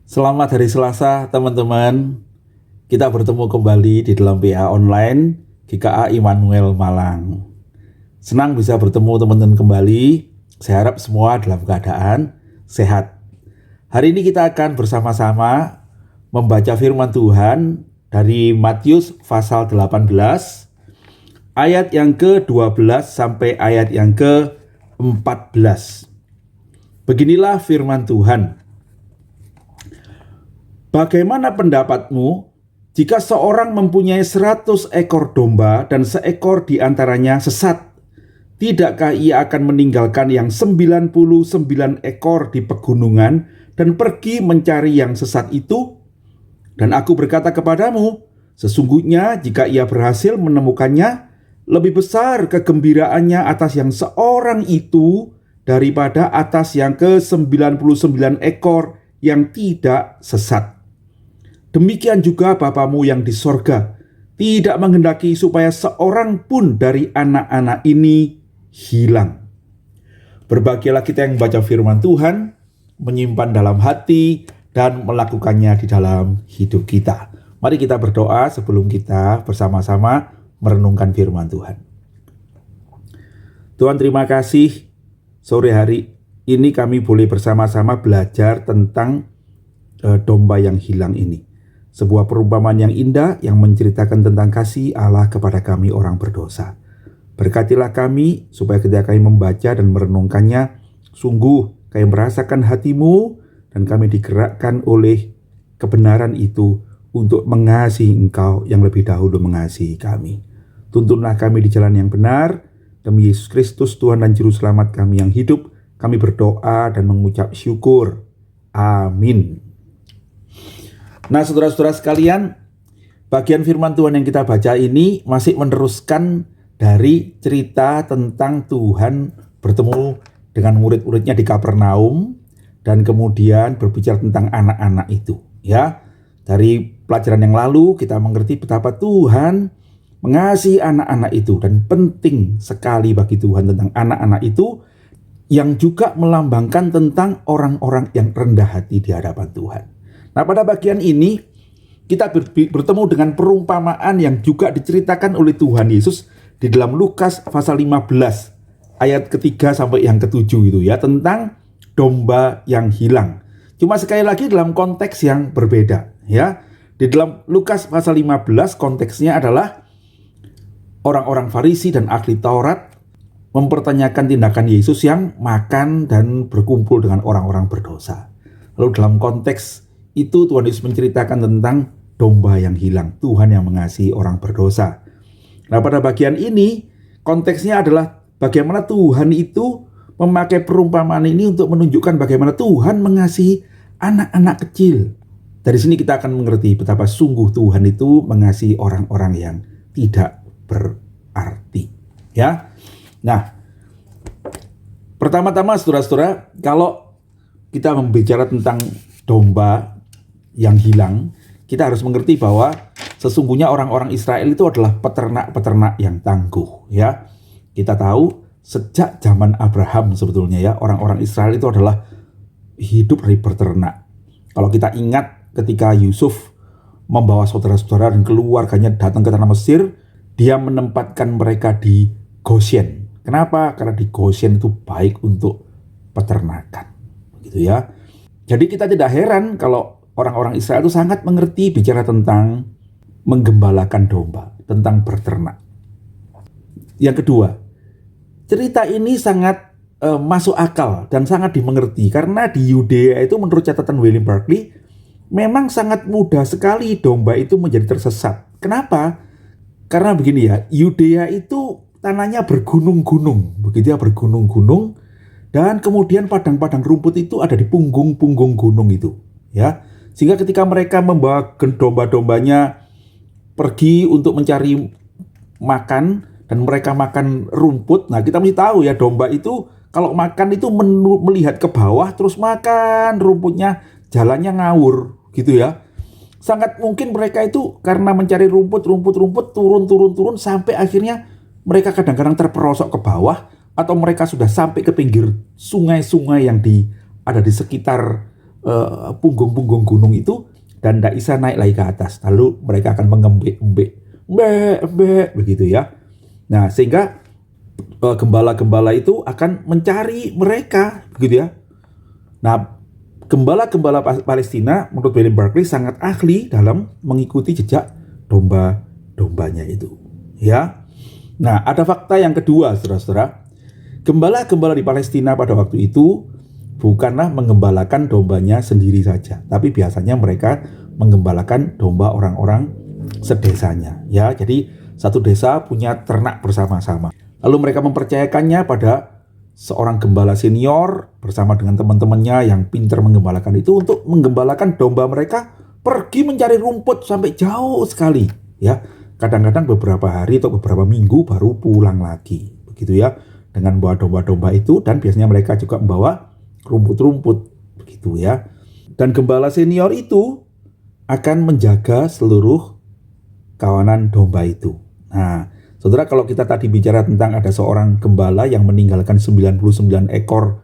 Selamat hari Selasa, teman-teman. Kita bertemu kembali di dalam PA Online GKA Immanuel Malang. Senang bisa bertemu teman-teman kembali. Saya harap semua dalam keadaan sehat. Hari ini kita akan bersama-sama membaca firman Tuhan dari Matius pasal 18, ayat yang ke-12 sampai ayat yang ke-14. Beginilah firman Tuhan. Bagaimana pendapatmu jika seorang mempunyai 100 ekor domba dan seekor di antaranya sesat? Tidakkah ia akan meninggalkan yang 99 ekor di pegunungan dan pergi mencari yang sesat itu? Dan aku berkata kepadamu, sesungguhnya jika ia berhasil menemukannya, lebih besar kegembiraannya atas yang seorang itu daripada atas yang ke-99 ekor yang tidak sesat. Demikian juga Bapamu yang di sorga tidak menghendaki supaya seorang pun dari anak-anak ini hilang. Berbahagialah kita yang membaca firman Tuhan, menyimpan dalam hati, dan melakukannya di dalam hidup kita. Mari kita berdoa sebelum kita bersama-sama merenungkan firman Tuhan. Tuhan, terima kasih sore hari ini kami boleh bersama-sama belajar tentang domba yang hilang ini. Sebuah perumpamaan yang indah yang menceritakan tentang kasih Allah kepada kami orang berdosa. Berkatilah kami supaya ketika kami membaca dan merenungkannya, sungguh kami merasakan hatimu dan kami digerakkan oleh kebenaran itu untuk mengasihi Engkau yang lebih dahulu mengasihi kami. Tuntunlah kami di jalan yang benar, demi Yesus Kristus Tuhan dan Juru Selamat kami yang hidup, kami berdoa dan mengucap syukur. Amin. Nah, saudara-saudara sekalian, bagian firman Tuhan yang kita baca ini masih meneruskan dari cerita tentang Tuhan bertemu dengan murid-muridnya di Kapernaum dan kemudian berbicara tentang anak-anak itu. Ya, dari pelajaran yang lalu kita mengerti betapa Tuhan mengasihi anak-anak itu dan penting sekali bagi Tuhan tentang anak-anak itu yang juga melambangkan tentang orang-orang yang rendah hati di hadapan Tuhan. Nah, pada bagian ini kita bertemu dengan perumpamaan yang juga diceritakan oleh Tuhan Yesus di dalam Lukas pasal 15 ayat ketiga sampai yang ketujuh itu ya, tentang domba yang hilang. Cuma sekali lagi dalam konteks yang berbeda ya. Di dalam Lukas pasal 15 konteksnya adalah orang-orang Farisi dan ahli Taurat mempertanyakan tindakan Yesus yang makan dan berkumpul dengan orang-orang berdosa. Lalu dalam konteks itu Tuhan Yesus menceritakan tentang domba yang hilang, Tuhan yang mengasihi orang berdosa. Nah, pada bagian ini konteksnya adalah bagaimana Tuhan itu memakai perumpamaan ini untuk menunjukkan bagaimana Tuhan mengasihi anak-anak kecil. Dari sini kita akan mengerti betapa sungguh Tuhan itu mengasihi orang-orang yang tidak berarti. Ya. Nah, pertama-tama saudara-saudara, kalau kita membicara tentang domba yang hilang, kita harus mengerti bahwa sesungguhnya orang-orang Israel itu adalah peternak-peternak yang tangguh ya. Kita tahu sejak zaman Abraham sebetulnya ya, orang-orang Israel itu adalah hidup dari peternak. Kalau kita ingat ketika Yusuf membawa saudara-saudara dan keluarganya datang ke tanah Mesir, dia menempatkan mereka di Goshen. Kenapa? Karena di Goshen itu baik untuk peternakan. Begitu ya. Jadi kita tidak heran kalau orang-orang Israel itu sangat mengerti bicara tentang menggembalakan domba, tentang berternak. Yang kedua, cerita ini sangat masuk akal dan sangat dimengerti karena di Yudea itu menurut catatan William Barclay memang sangat mudah sekali domba itu menjadi tersesat. Kenapa? Karena begini ya, Yudea itu tanahnya bergunung-gunung, begitu ya, bergunung-gunung, dan kemudian padang-padang rumput itu ada di punggung-punggung gunung itu, ya. Sehingga ketika mereka membawa domba-dombanya pergi untuk mencari makan dan mereka makan rumput, nah kita mesti tahu ya, domba itu kalau makan itu melihat ke bawah terus makan rumputnya, jalannya ngawur gitu ya. Sangat mungkin mereka itu karena mencari rumput turun sampai akhirnya mereka kadang-kadang terperosok ke bawah, atau mereka sudah sampai ke pinggir sungai-sungai yang ada di sekitar punggung-punggung gunung itu dan tidak bisa naik lagi ke atas. Lalu mereka akan mengembik-embik, embek begitu ya. Nah, sehingga gembala-gembala itu akan mencari mereka begitu ya. Nah, gembala-gembala Palestina menurut William Barclay sangat ahli dalam mengikuti jejak domba-dombanya itu ya. Nah, ada fakta yang kedua, saudara-saudara. Gembala-gembala di Palestina pada waktu itu bukanlah menggembalakan dombanya sendiri saja, tapi biasanya mereka menggembalakan domba orang-orang sedesanya ya. Jadi satu desa punya ternak bersama-sama. Lalu mereka mempercayakannya pada seorang gembala senior bersama dengan teman-temannya yang pintar menggembalakan itu untuk menggembalakan domba mereka pergi mencari rumput sampai jauh sekali ya. Kadang-kadang beberapa hari atau beberapa minggu baru pulang lagi begitu ya, dengan membawa domba-domba itu, dan biasanya mereka juga membawa rumput-rumput begitu ya. Dan gembala senior itu akan menjaga seluruh kawanan domba itu. Nah, saudara, kalau kita tadi bicara tentang ada seorang gembala yang meninggalkan 99 ekor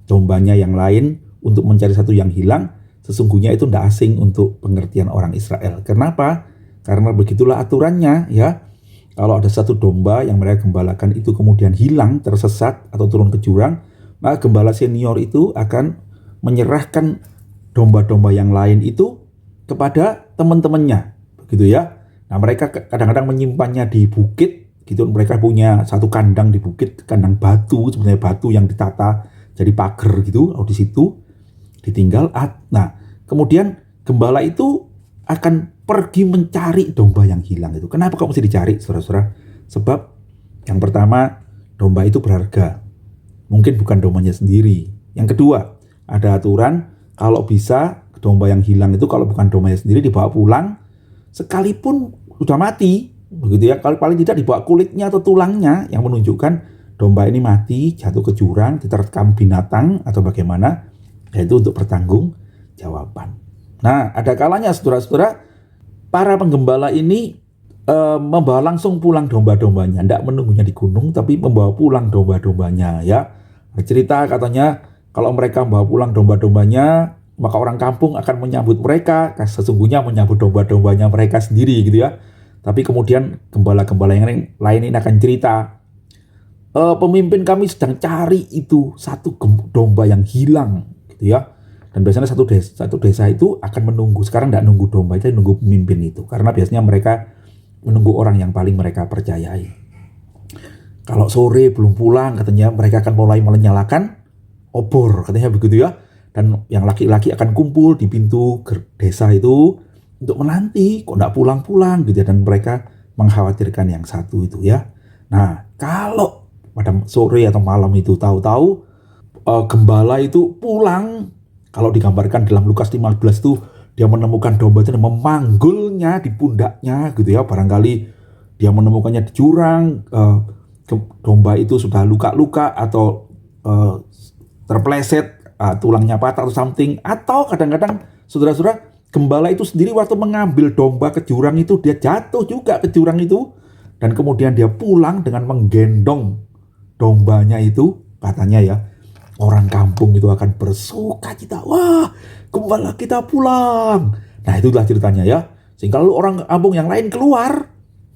dombanya yang lain untuk mencari satu yang hilang, sesungguhnya itu tidak asing untuk pengertian orang Israel. Kenapa? Karena begitulah aturannya ya. Kalau ada satu domba yang mereka gembalakan itu kemudian hilang, tersesat atau turun ke jurang, maka gembala senior itu akan menyerahkan domba-domba yang lain itu kepada teman-temannya begitu ya. Nah, mereka kadang-kadang menyimpannya di bukit gitu. Mereka punya satu kandang di bukit, kandang batu, sebenarnya batu yang ditata jadi pagar gitu. Lalu di situ ditinggal. Nah, kemudian gembala itu akan pergi mencari domba yang hilang itu. Kenapa kok mesti dicari, saudara-saudara? Sebab yang pertama, domba itu berharga. Mungkin bukan dombanya sendiri. Yang kedua, ada aturan kalau bisa domba yang hilang itu kalau bukan dombanya sendiri dibawa pulang, sekalipun sudah mati, begitu ya. Kalau paling tidak dibawa kulitnya atau tulangnya yang menunjukkan domba ini mati, jatuh ke jurang, diterkam binatang atau bagaimana, yaitu untuk bertanggung jawaban. Nah, ada kalanya saudara-saudara, para penggembala ini membawa langsung pulang domba-dombanya, tidak menunggunya di gunung, tapi membawa pulang domba-dombanya ya. Cerita katanya kalau mereka membawa pulang domba-dombanya, maka orang kampung akan menyambut mereka, sesungguhnya menyambut domba-dombanya mereka sendiri gitu ya. Tapi kemudian gembala-gembala yang lain ini akan cerita, pemimpin kami sedang cari itu satu domba yang hilang gitu ya. Dan biasanya satu desa itu akan menunggu. Sekarang tidak nunggu domba itu, nunggu pemimpin itu. Karena biasanya mereka menunggu orang yang paling mereka percayai. Kalau sore belum pulang, katanya mereka akan mulai menyalakan obor, katanya begitu ya. Dan yang laki-laki akan kumpul di pintu desa itu untuk menanti, kok tidak pulang-pulang gitu ya. Dan mereka mengkhawatirkan yang satu itu ya. Nah, kalau pada sore atau malam itu tahu-tahu gembala itu pulang. Kalau digambarkan dalam Lukas 15 itu, dia menemukan domba itu dan memanggulnya di pundaknya gitu ya. Barangkali dia menemukannya di jurang, domba itu sudah luka-luka atau terpleset, tulangnya patah atau something. Atau kadang-kadang saudara-saudara, gembala itu sendiri waktu mengambil domba ke jurang itu, dia jatuh juga ke jurang itu. Dan kemudian dia pulang dengan menggendong dombanya itu, katanya ya. Orang kampung itu akan bersuka cita. Wah, gembala kita pulang. Nah, itulah ceritanya ya. Sehingga lalu orang kampung yang lain keluar.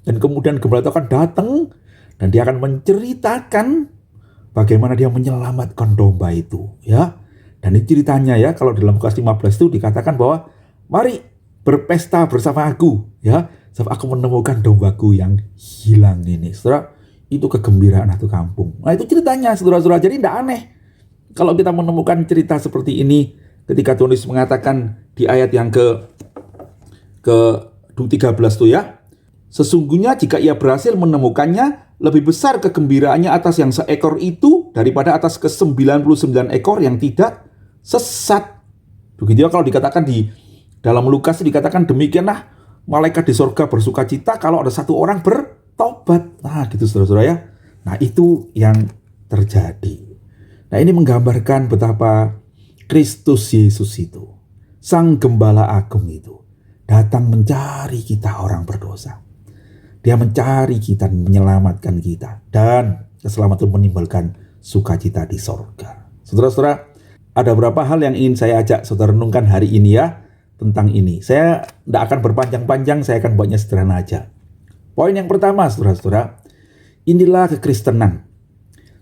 Dan kemudian gembala itu akan datang. Dan dia akan menceritakan bagaimana dia menyelamatkan domba itu. Ya. Dan ini ceritanya ya. Kalau dalam Lukas 15 itu dikatakan bahwa mari berpesta bersama aku. Ya. Sebab aku menemukan dombaku yang hilang ini. Saudara, itu kegembiraan satu kampung. Nah, itu ceritanya saudara-saudara. Jadi tidak aneh kalau kita menemukan cerita seperti ini ketika Tuhan Yesus mengatakan di ayat yang ke 13 tuh ya. Sesungguhnya jika ia berhasil menemukannya, lebih besar kegembiraannya atas yang seekor itu daripada atas ke-99 ekor yang tidak sesat. Begitu ya, kalau dikatakan di dalam Lukas dikatakan demikianlah malaikat di sorga bersuka cita kalau ada satu orang bertobat. Nah gitu saudara-saudara ya. Nah itu yang terjadi. Nah ini menggambarkan betapa Kristus Yesus itu, Sang Gembala Agung itu, datang mencari kita orang berdosa. Dia mencari kita dan menyelamatkan kita. Dan keselamatan menimbulkan sukacita di sorga. Saudara-saudara, ada beberapa hal yang ingin saya ajak saudara renungkan hari ini ya, tentang ini. Saya tidak akan berpanjang-panjang, saya akan buatnya sederhana aja. Poin yang pertama, saudara-saudara, inilah kekristenan.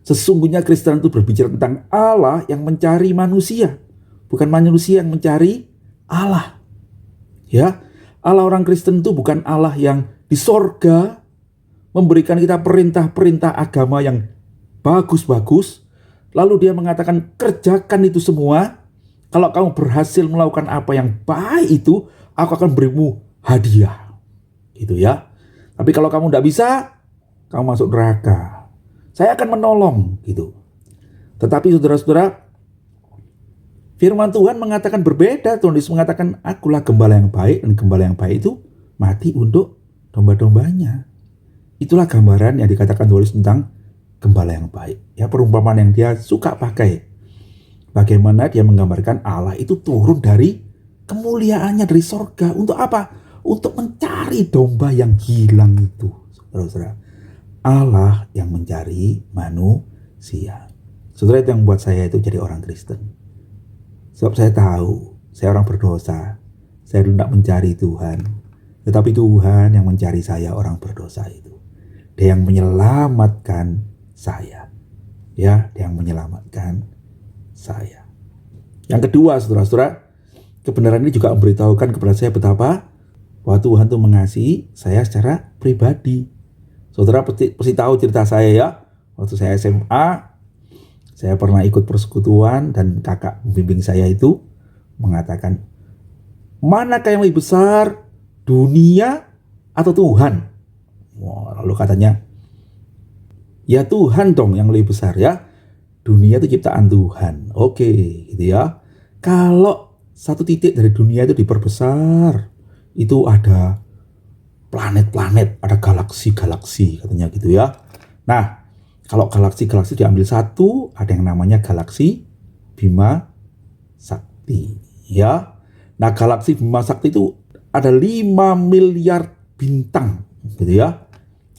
Sesungguhnya Kristen itu berbicara tentang Allah yang mencari manusia, bukan manusia yang mencari Allah. Ya, Allah orang Kristen itu bukan Allah yang di sorga memberikan kita perintah-perintah agama yang bagus-bagus, lalu dia mengatakan kerjakan itu semua. Kalau kamu berhasil melakukan apa yang baik itu, aku akan berimu hadiah. Gitu ya. Tapi kalau kamu tidak bisa, kamu masuk neraka. Saya akan menolong gitu. Tetapi saudara-saudara, firman Tuhan mengatakan berbeda. Tuhan Yesus mengatakan, akulah gembala yang baik, dan gembala yang baik itu mati untuk domba-dombanya. Itulah gambaran yang dikatakan Tuhan Yesus tentang gembala yang baik. Ya, perumpamaan yang dia suka pakai. Bagaimana dia menggambarkan Allah itu turun dari kemuliaannya dari sorga. Untuk apa? Untuk mencari domba yang hilang itu. Saudara-saudara, Allah yang mencari manusia. Saudara, itu yang membuat saya itu jadi orang Kristen. Sebab saya tahu, saya orang berdosa. Saya tidak mencari Tuhan. Tetapi Tuhan yang mencari saya, orang berdosa itu. Dia yang menyelamatkan saya. Ya, dia yang menyelamatkan saya. Yang kedua, saudara-saudara, kebenaran ini juga memberitahukan kepada saya betapa bahwa Tuhan itu mengasihi saya secara pribadi. Saudara pasti tahu cerita saya ya. Waktu saya SMA, saya pernah ikut persekutuan dan kakak pembimbing saya itu mengatakan, manakah yang lebih besar, dunia atau Tuhan? Wah, lalu katanya, ya Tuhan dong yang lebih besar ya. Dunia itu ciptaan Tuhan. Oke, gitu ya. Kalau satu titik dari dunia itu diperbesar, itu ada planet-planet, ada galaksi-galaksi katanya gitu ya. Nah, kalau galaksi-galaksi diambil satu, ada yang namanya galaksi Bima Sakti ya. Nah, galaksi Bima Sakti itu ada 5 miliar bintang gitu ya.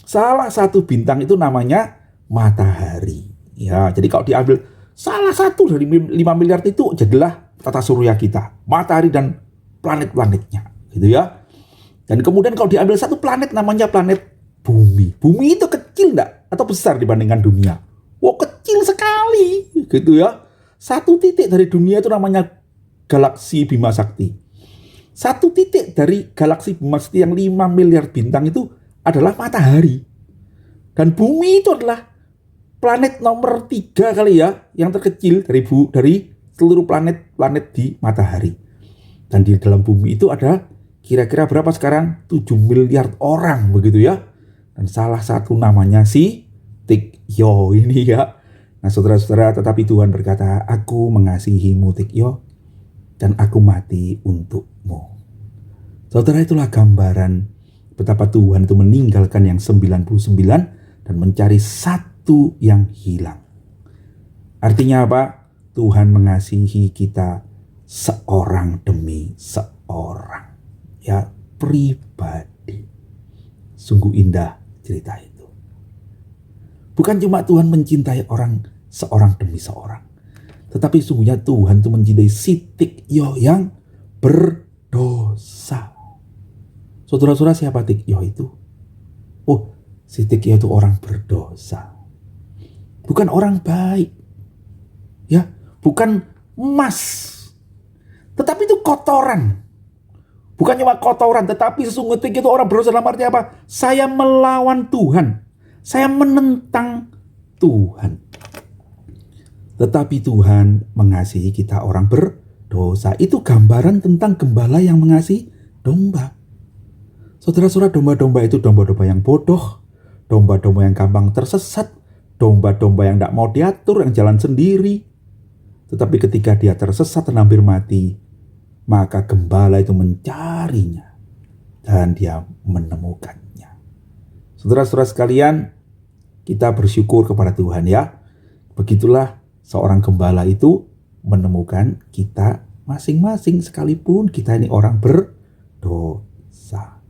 Salah satu bintang itu namanya matahari. Ya, jadi kalau diambil salah satu dari 5 miliar itu jadilah tata surya kita, matahari dan planet-planetnya gitu ya. Dan kemudian kalau diambil satu planet namanya planet bumi. Bumi itu kecil enggak? Atau besar dibandingkan dunia? Wow, kecil sekali gitu ya. Satu titik dari dunia itu namanya galaksi Bima Sakti. Satu titik dari galaksi Bima Sakti yang 5 miliar bintang itu adalah matahari. Dan bumi itu adalah planet nomor 3 kali ya, yang terkecil dari seluruh planet di matahari. Dan di dalam bumi itu ada kira-kira berapa sekarang? 7 miliar orang begitu ya. Dan salah satu namanya si Tikyo ini ya. Nah saudara-saudara, tetapi Tuhan berkata, aku mengasihimu Tikyo, dan aku mati untukmu. Saudara, itulah gambaran betapa Tuhan itu meninggalkan yang 99 dan mencari satu yang hilang. Artinya apa? Tuhan mengasihi kita seorang demi seorang. Ya, pribadi. Sungguh indah cerita itu. Bukan cuma Tuhan mencintai orang seorang demi seorang, tetapi sungguhnya Tuhan itu mencintai si Tikyo yang berdosa. Saudara-saudara, siapa Tikyo itu? Oh, si Tikyo itu orang berdosa. Bukan orang baik. Ya, bukan emas. Tetapi itu kotoran. Bukan cuma kotoran, tetapi sesungguhnya itu orang berdosa dalam arti apa? Saya melawan Tuhan. Saya menentang Tuhan. Tetapi Tuhan mengasihi kita orang berdosa. Itu gambaran tentang gembala yang mengasihi domba. Saudara-saudara, domba-domba itu domba-domba yang bodoh. Domba-domba yang gampang tersesat. Domba-domba yang tidak mau diatur, yang jalan sendiri. Tetapi ketika dia tersesat dan hampir mati, maka gembala itu mencarinya dan dia menemukannya. Saudara-saudara sekalian, kita bersyukur kepada Tuhan ya. Begitulah seorang gembala itu menemukan kita masing-masing sekalipun kita ini orang berdosa.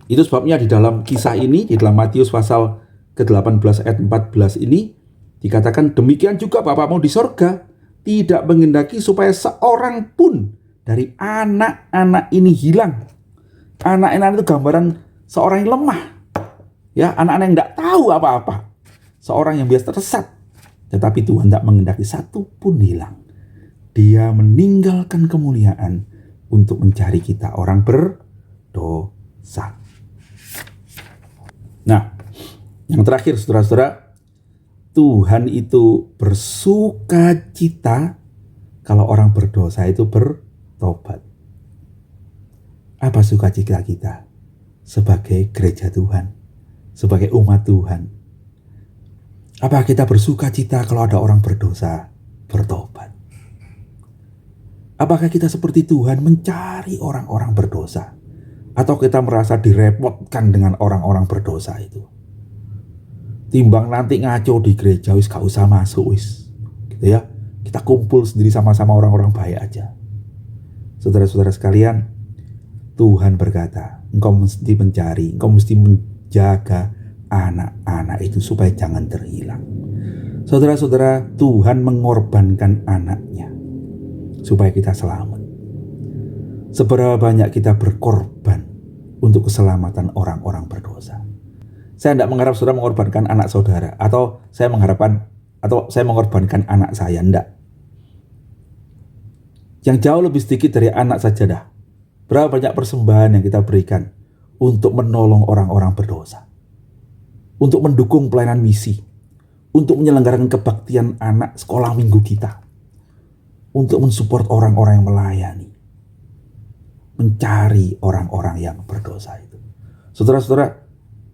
Itu sebabnya di dalam kisah ini, di dalam Matius pasal ke-18 ayat 14 ini dikatakan, demikian juga Bapamu di sorga tidak menghendaki supaya seorang pun dari anak-anak ini hilang. Anak-anak itu gambaran seorang yang lemah. Ya, anak-anak yang tidak tahu apa-apa. Seorang yang biasa tersesat. Tetapi Tuhan tidak menghendaki satu pun hilang. Dia meninggalkan kemuliaan untuk mencari kita orang berdosa. Nah, yang terakhir saudara-saudara, Tuhan itu bersuka cita kalau orang berdosa itu bertobat. Apa sukacita kita sebagai gereja Tuhan, sebagai umat Tuhan? Apa kita bersuka cita kalau ada orang berdosa bertobat? Apakah kita seperti Tuhan mencari orang-orang berdosa? Atau kita merasa direpotkan dengan orang-orang berdosa itu? Timbang nanti ngaco di gereja, wis gak usah masuk wis. Gitu ya. Kita kumpul sendiri sama-sama orang-orang baik aja. Saudara-saudara sekalian, Tuhan berkata, engkau mesti mencari, engkau mesti menjaga anak-anak itu supaya jangan terhilang. Saudara-saudara, Tuhan mengorbankan anaknya supaya kita selamat. Seberapa banyak kita berkorban untuk keselamatan orang-orang berdosa. Saya tidak mengharap saudara mengorbankan anak saudara, atau saya mengorbankan anak saya, tidak. Yang jauh lebih sedikit dari anak saja dah. Berapa banyak persembahan yang kita berikan untuk menolong orang-orang berdosa, untuk mendukung pelayanan misi, untuk menyelenggarakan kebaktian anak sekolah minggu kita, untuk mensupport orang-orang yang melayani, mencari orang-orang yang berdosa itu. Saudara-saudara,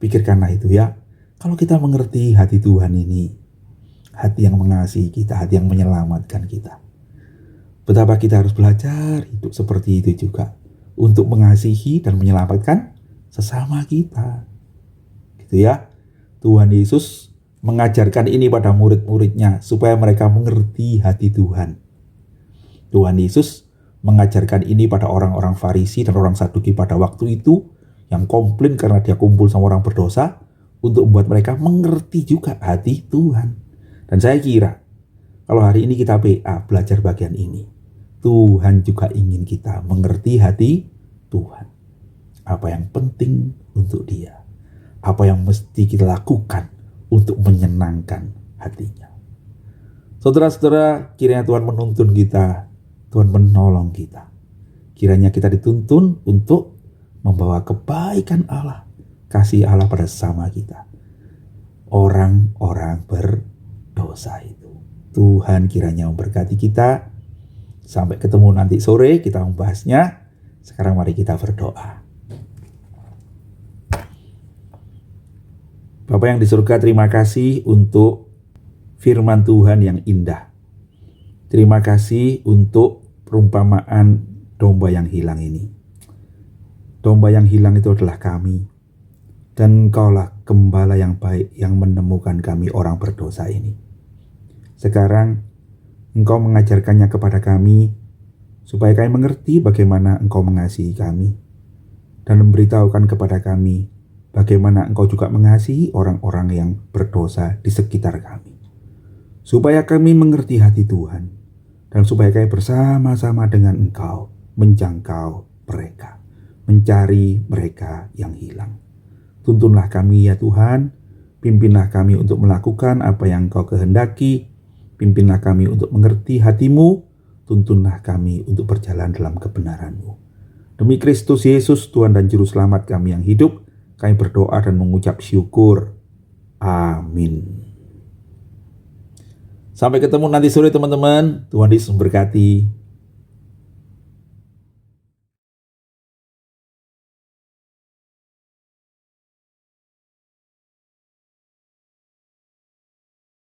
pikirkanlah itu ya. Kalau kita mengerti hati Tuhan ini, hati yang mengasihi kita, hati yang menyelamatkan kita, betapa kita harus belajar hidup seperti itu juga, untuk mengasihi dan menyelamatkan sesama kita. Gitu ya. Tuhan Yesus mengajarkan ini pada murid-muridnya supaya mereka mengerti hati Tuhan. Tuhan Yesus mengajarkan ini pada orang-orang Farisi dan orang Saduki pada waktu itu yang komplain karena dia kumpul sama orang berdosa, untuk membuat mereka mengerti juga hati Tuhan. Dan saya kira kalau hari ini kita belajar bagian ini, Tuhan juga ingin kita mengerti hati Tuhan. Apa yang penting untuk Dia, apa yang mesti kita lakukan untuk menyenangkan hatinya. Saudara-saudara, kiranya Tuhan menuntun kita, Tuhan menolong kita. Kiranya kita dituntun untuk membawa kebaikan Allah, kasih Allah pada sesama kita, orang-orang berdosa itu. Tuhan kiranya memberkati kita. Sampai ketemu nanti sore kita membahasnya. Sekarang mari kita berdoa. Bapa yang di surga, terima kasih untuk firman Tuhan yang indah. Terima kasih untuk perumpamaan domba yang hilang ini. Domba yang hilang itu adalah kami. Dan Engkaulah gembala yang baik yang menemukan kami orang berdosa ini. Sekarang Engkau mengajarkannya kepada kami supaya kami mengerti bagaimana Engkau mengasihi kami, dan memberitahukan kepada kami bagaimana Engkau juga mengasihi orang-orang yang berdosa di sekitar kami. Supaya kami mengerti hati Tuhan, dan supaya kami bersama-sama dengan Engkau menjangkau mereka, mencari mereka yang hilang. Tuntunlah kami ya Tuhan, pimpinlah kami untuk melakukan apa yang Engkau kehendaki, pimpinlah kami untuk mengerti hati-Mu, tuntunlah kami untuk berjalan dalam kebenaran-Mu. Demi Kristus Yesus, Tuhan dan Juru Selamat kami yang hidup, kami berdoa dan mengucap syukur. Amin. Sampai ketemu nanti sore teman-teman. Tuhan Yesus memberkati.